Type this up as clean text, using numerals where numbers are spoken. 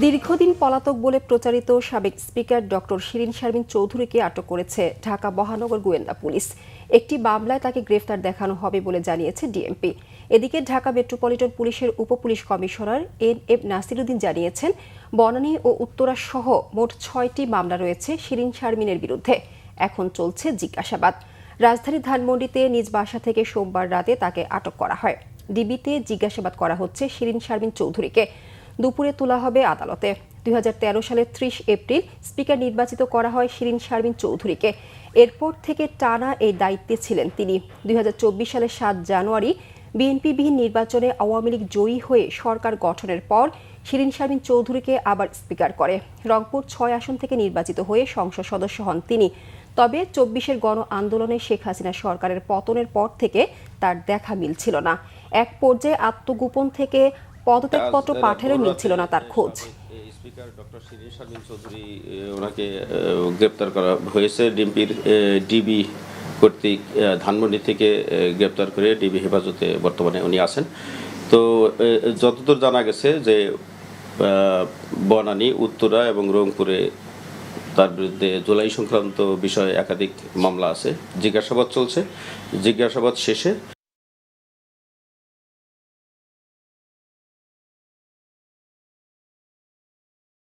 দীর্ঘদিন পলাতক বলে প্রচারিত সাবেক স্পিকার ডক্টর শিরীন শারমিন চৌধুরীকে আটক করেছে ঢাকা মহানগর গোয়েন্দা পুলিশ। একটি মামলায় তাকে গ্রেফতার দেখানো হবে বলে জানিয়েছে ডিএমপি। এদিকে ঢাকা মেট্রোপলিটন পুলিশের উপপুলিশ কমিশনার এন নাসিরুদ্দিন জানিয়েছেন, বনানী ও উত্তরা সহ মোট ৬টি মামলা রয়েছে শিরীন শারমিনের বিরুদ্ধে। এখন চলছে জিজ্ঞাসাবাদ। রাজধানীর ধানমন্ডিতে নিজ বাসা থেকে সোমবার রাতে তাকে আটক করা হয়। ডিবিতে জিজ্ঞাসাবাদ করা হচ্ছে শিরীন শারমিন চৌধুরীকে। দুপুরে তোলা হবে আদালতে। ২০১৩ সালের ৩০ এপ্রিল স্পিকার নির্বাচিত করা হয় শিরীন শারমিন চৌধুরীকে। এরপর থেকে টানা এই দায়িত্বে ছিলেন তিনি। ২০২৪ সালের ৭ জানুয়ারি বিএনপিবিহীন নির্বাচনে আওয়ামী লীগ জয়ী হয়ে সরকার গঠনের পর শিরীন শারমিন চৌধুরীকে আবার স্পিকার করে। রংপুর ৬ আসন থেকে নির্বাচিত হয়ে সংসদ সদস্য হন তিনি। তবে ২৪-এর গণ আন্দোলনে শেখ হাসিনা সরকারের পতনের পর থেকে তার দেখা মিলছিল না। এক পর্যায়ে আত্মগোপন থেকে পদত্যাগপত্র পাঠালেও মিলছিল না তার খোঁজ। স্পিকার ডক্টর শিরীন শারমিন চৌধুরী ওনাকে গ্রেপ্তার করা হয়েছে ডিবি কর্তৃক ধানমন্ডি থেকে গ্রেপ্তার করে ডিবি হেফাজতে বর্তমানে উনি আছেন। তো যতদূর জানা গেছে যে বনানী, উত্তরা এবং রংপুরে তার বিরুদ্ধে জুলাই সংক্রান্ত বিষয়ে একাধিক মামলা আছে। জিজ্ঞাসাবাদ চলছে। জিজ্ঞাসাবাদ শেষে